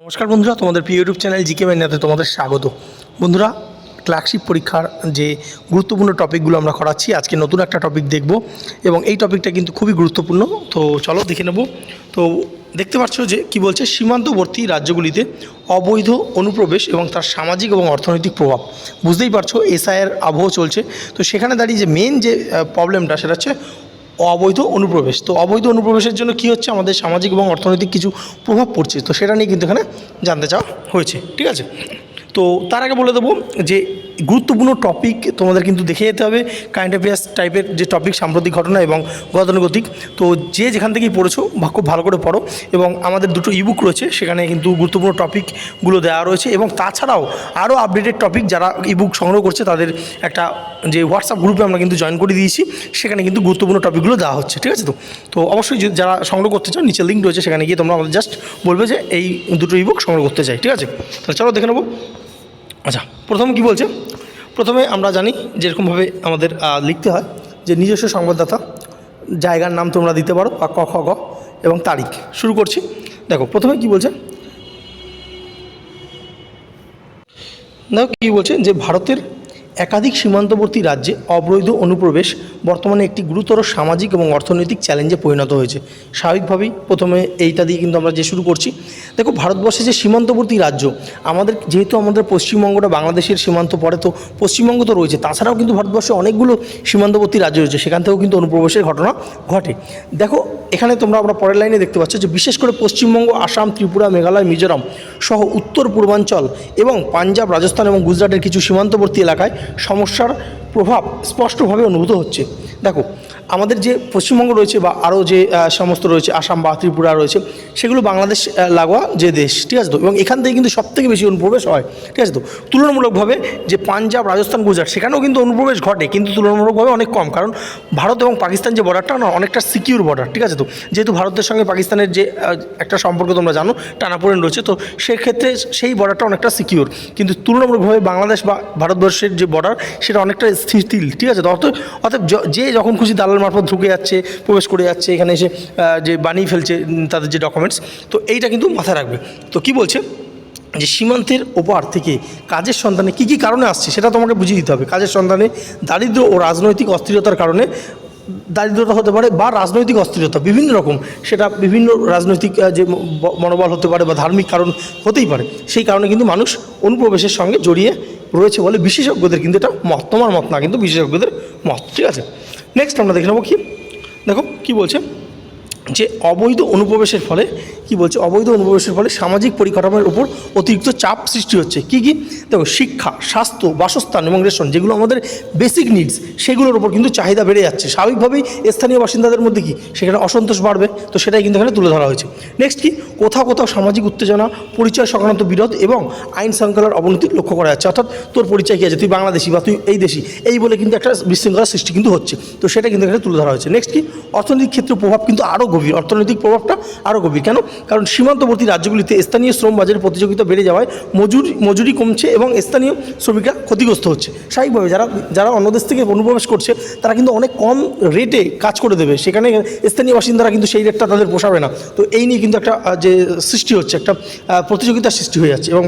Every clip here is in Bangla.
নমস্কার বন্ধুরা, তোমাদের প্রিয় ইউটিউব চ্যানেল জিকে ম্যানিয়াতে তোমাদের স্বাগত। বন্ধুরা, ক্লার্কশিপ পরীক্ষার যে গুরুত্বপূর্ণ টপিকগুলো আমরা করাচ্ছি, আজকে নতুন একটা টপিক দেখব এবং এই টপিকটা কিন্তু খুবই গুরুত্বপূর্ণ। তো চলো দেখে নেব। তো দেখতে পাচ্ছ যে কি বলছে, সীমান্তবর্তী রাজ্যগুলিতে অবৈধ অনুপ্রবেশ এবং তার সামাজিক এবং অর্থনৈতিক প্রভাব। বুঝতেই পারছো, এসআইয়ের আবহ চলছে। তো সেখানে দাঁড়িয়ে যে মেন যে প্রবলেমটা, সেটা হচ্ছে অবৈধ অনুপ্রবেশ। তো অবৈধ অনুপ্রবেশের জন্য কি হচ্ছে, আমাদের সামাজিক এবং অর্থনৈতিক কিছু প্রভাব পড়ছে। তো সেটা নিয়ে কিন্তু এখানে জানতে চাওয়া হয়েছে, ঠিক আছে। তো তার আগে বলে দেবো যে গুরুত্বপূর্ণ টপিক তোমাদের কিন্তু দেখে যেতে হবে। কারেন্ট অ্যাফেয়ার্স টাইপের যে টপিক, সাম্প্রতিক ঘটনা এবং গতানুগতিক। তো যে যেখান থেকেই পড়েছো খুব ভালো করে পড়ো। এবং আমাদের দুটো ইবুক রয়েছে, সেখানে কিন্তু গুরুত্বপূর্ণ টপিকগুলো দেওয়া রয়েছে। এবং তাছাড়াও আরও আপডেটেড টপিক যারা ইবুক সংগ্রহ করছে, তাদের একটা যে হোয়াটসঅ্যাপ গ্রুপে আমরা কিন্তু জয়েন করে দিয়েছি, সেখানে কিন্তু গুরুত্বপূর্ণ টপিকগুলো দেওয়া হচ্ছে, ঠিক আছে। তো অবশ্যই যারা সংগ্রহ করতে চাও, নিচে লিঙ্ক রয়েছে, সেখানে গিয়ে তোমরা আমাদের জাস্ট বলবে যে এই দুটো ইবুক সংগ্রহ করতে চাই, ঠিক আছে। তাহলে চলো দেখে নেবো। আচ্ছা, প্রথমে কি বলছে, প্রথমে আমরা জানি যেরকমভাবে আমাদের লিখতে হয় যে নিজস্ব সংবাদদাতা, জায়গার নাম তোমরা দিতে পারো বা ক খ গ এবং তারিখ। শুরু করছি। দেখো প্রথমে কি বলছে, দেখো কী বলছে যে ভারতের একাধিক সীমান্তবর্তী রাজ্যে অবৈধ অনুপ্রবেশ বর্তমানে একটি গুরুতর সামাজিক এবং অর্থনৈতিক চ্যালেঞ্জে পরিণত হয়েছে। স্বাভাবিকভাবেই প্রথমে এইটা দিয়ে কিন্তু আমরা যে শুরু করছি। দেখো, ভারতবর্ষে যে সীমান্তবর্তী রাজ্য, যেহেতু আমাদের পশ্চিমবঙ্গটা বাংলাদেশের সীমান্ত পড়ে, তো পশ্চিমবঙ্গ তো রয়েছে, তাছাড়াও কিন্তু ভারতবর্ষে অনেকগুলো সীমান্তবর্তী রাজ্য রয়েছে, সেখান থেকেও কিন্তু অনুপ্রবেশের ঘটনা ঘটে। দেখো এখানে আমরা পরের লাইনে দেখতে পাচ্ছ যে বিশেষ করে পশ্চিমবঙ্গ, আসাম, ত্রিপুরা, মেঘালয়, মিজোরাম সহ উত্তর পূর্বাঞ্চল এবং পাঞ্জাব, রাজস্থান এবং গুজরাটের কিছু সীমান্তবর্তী এলাকায় সমস্যার প্রভাব স্পষ্টভাবে অনুভূত হচ্ছে। দেখো, আমাদের যে পশ্চিমবঙ্গ রয়েছে বা আরও যে সমস্ত রয়েছে, আসাম বা ত্রিপুরা রয়েছে, সেগুলো বাংলাদেশ লাগোয়া যে দেশ, ঠিক আছে। তো এবং এখান থেকে কিন্তু সবথেকে বেশি অনুপ্রবেশ হয়, ঠিক আছে। তো তুলনামূলকভাবে যে পাঞ্জাব, রাজস্থান, গুজরাট, সেখানেও কিন্তু অনুপ্রবেশ ঘটে, কিন্তু তুলনামূলকভাবে অনেক কম, কারণ ভারত এবং পাকিস্তান যে বর্ডারটা না, অনেকটা সিকিউর বর্ডার, ঠিক আছে। তো যেহেতু ভারতের সঙ্গে পাকিস্তানের যে একটা সম্পর্ক তোমরা জানো, টানাপোড়েন রয়েছে, তো সেক্ষেত্রে সেই বর্ডারটা অনেকটা সিকিউর। কিন্তু তুলনামূলকভাবে বাংলাদেশ বা ভারতবর্ষের যে বর্ডার, সেটা অনেকটা স্থিতিশীল, ঠিক আছে। তো অর্থাৎ যে যখন খুশি দালাল মারফত ঢুকে যাচ্ছে, প্রবেশ করে যাচ্ছে, এখানে এসে যে বানিয়ে ফেলছে তাদের যে ডকুমেন্টস, তো এইটা কিন্তু মাথায় রাখবে। তো কি বলছে যে সীমান্তের ওপার থেকে কাজের সন্ধানে কী কী কারণে আসছে, সেটা তোমাকে বুঝিয়ে দিতে হবে। কাজের সন্ধানে দারিদ্র্য ও রাজনৈতিক অস্থিরতার কারণে দারিদ্রতা হতে পারে, বা রাজনৈতিক অস্থিরতা বিভিন্ন রকম, সেটা বিভিন্ন রাজনৈতিক যে মনোবল হতে পারে বা ধার্মিক কারণ হতেই পারে। সেই কারণে কিন্তু মানুষ অনুপ্রবেশের সঙ্গে জড়িয়ে রয়েছে বলে বিশেষজ্ঞদের কিন্তু এটা মত, তোমার মত না, কিন্তু বিশেষজ্ঞদের মত, ঠিক আছে। নেক্সট আমরা দেখে নেবো কি, দেখো কি বলছে যে অবৈধ অনুপ্রবেশের ফলে অবৈধ অনুপ্রবেশের ফলে সামাজিক পরিকাঠামোর উপর অতিরিক্ত চাপ সৃষ্টি হচ্ছে। কি দেখো, শিক্ষা, স্বাস্থ্য, বাসস্থান এবং রেশন, যেগুলো আমাদের বেসিক নিডস, সেগুলোর উপর কিন্তু চাহিদা বেড়ে যাচ্ছে। স্বাভাবিকভাবেই স্থানীয় বাসিন্দাদের মধ্যে সেখানে অসন্তোষ বাড়বে। তো সেটাই কিন্তু এখানে তুলে ধরা হয়েছে। নেক্সট কোথাও কোথাও সামাজিক উত্তেজনা, পরিচয় সংক্রান্ত বিরোধ এবং আইন শৃঙ্খলার অবনতি লক্ষ্য করা যাচ্ছে। অর্থাৎ তোর পরিচয় কী আছে, তুই বাংলাদেশি বা তুই এই দেশি, এই বলে কিন্তু একটা বিশৃঙ্খলার সৃষ্টি কিন্তু হচ্ছে। তো সেটা কিন্তু এখানে তুলে ধরা হয়েছে। নেক্সট অর্থনৈতিক ক্ষেত্রে প্রভাব কিন্তু আরও গভীর, অর্থনৈতিক প্রভাবটা আরও গভীর। কারণ সীমান্তবর্তী রাজ্যগুলিতে স্থানীয় শ্রম বাজারে প্রতিযোগিতা বেড়ে যাওয়ায় মজুরি কমছে এবং স্থানীয় শ্রমিকরা ক্ষতিগ্রস্ত হচ্ছে। স্বাভাবিকভাবে যারা অন্য দেশ থেকে অনুপ্রবেশ করছে, তারা কিন্তু অনেক কম রেটে কাজ করে দেবে, সেখানে স্থানীয় বাসিন্দারা কিন্তু সেই রেটটা তাদের পোষাবে না। তো এই নিয়ে কিন্তু একটা যে সৃষ্টি হচ্ছে, একটা প্রতিযোগিতার সৃষ্টি হয়ে যাচ্ছে। এবং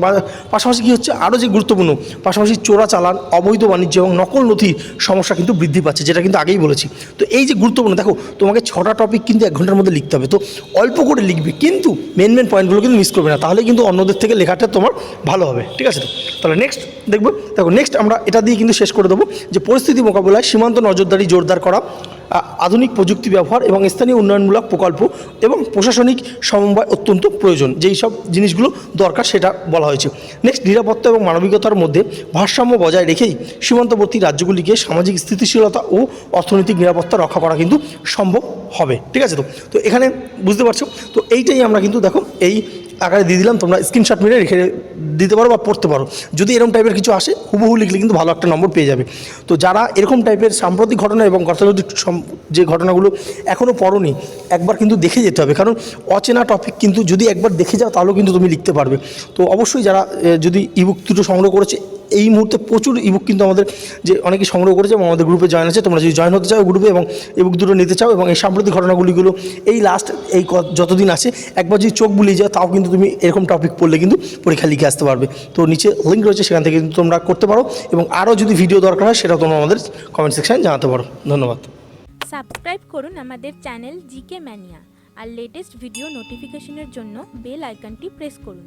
পাশাপাশি কী হচ্ছে, আরও যে গুরুত্বপূর্ণ, পাশাপাশি চোরাচালান, অবৈধ বাণিজ্য এবং নকল নথির সমস্যা কিন্তু বৃদ্ধি পাচ্ছে, যেটা কিন্তু আগেই বলেছি। তো এই যে গুরুত্বপূর্ণ, দেখো তোমাকে 6টা টপিক কিন্তু 1 ঘন্টার মধ্যে লিখতে হবে। তো অল্প করে লিখবে, কিন্তু মেন পয়েন্টগুলো কিন্তু মিস করবে না, তাহলে কিন্তু অন্যদের থেকে লেখাটা তোমার ভালো হবে, ঠিক আছে। তো তাহলে নেক্সট দেখবো। দেখো নেক্সট আমরা এটা দিয়ে কিন্তু শেষ করে দেবো যে পরিস্থিতি মোকাবিলায় সীমান্ত নজরদারি জোরদার করা, আধুনিক প্রযুক্তি ব্যবহার এবং স্থানীয় উন্নয়নমূলক প্রকল্প এবং প্রশাসনিক সমন্বয় অত্যন্ত প্রয়োজন। যেই সব জিনিসগুলো দরকার সেটা বলা হয়েছে। নেক্সট, নিরাপত্তা এবং মানবিকতার মধ্যে ভারসাম্য বজায় রেখেই সীমান্তবর্তী রাজ্যগুলিকে সামাজিক স্থিতিশীলতা ও অর্থনৈতিক নিরাপত্তা রক্ষা করা কিন্তু সম্ভব হবে, ঠিক আছে। তো এখানে বুঝতে পারছো, তো এইটাই আমরা কিন্তু দেখো এই আকারে দিয়ে দিলাম, তোমরা স্ক্রিনশট মেরে রেখে দিতে পারো বা পড়তে পারো। যদি এরকম টাইপের কিছু আসে, হুবহু লিখলে কিন্তু ভালো একটা নম্বর পেয়ে যাবে। তো যারা এরকম টাইপের সাম্প্রতিক ঘটনা এবং গতানুগতিক যে ঘটনাগুলো এখনও পড়োনি, একবার কিন্তু দেখে যেতে হবে, কারণ অচেনা টপিক কিন্তু যদি একবার দেখে যাও, তাহলেও কিন্তু তুমি লিখতে পারবে। তো অবশ্যই যারা যদি ইবুক দুটো সংগ্রহ করেছে, এই মুহূর্তে প্রচুর ইবুক কিন্তু আমাদের যে অনেকে সংগ্রহ করেছে এবং আমাদের গ্রুপে জয়েন আছে। তোমরা যদি জয়েন হতে চাও গ্রুপে এবং ইবুক দুটো নিতে চাও এবং এই সাম্প্রতিক ঘটনাগুলিগুলো এই লাস্ট এই যতদিন আছে একবার যদি চোখ বুলিয়ে যাও তাও কিন্তু তুমি এরকম টপিক পড়লে কিন্তু পরীক্ষা লিখে আসতে পারবে। তো নিচে লিঙ্ক রয়েছে, সেখান থেকে কিন্তু তোমরা করতে পারো এবং আরও যদি ভিডিও দরকার হয় সেটাও তোমরা আমাদের কমেন্ট সেকশানে জানাতে পারো। ধন্যবাদ। সাবস্ক্রাইব করুন আমাদের চ্যানেল জিকে ম্যানিয়া আর লেটেস্ট ভিডিও নোটিফিকেশনের জন্য বেল আইকনটি প্রেস করুন।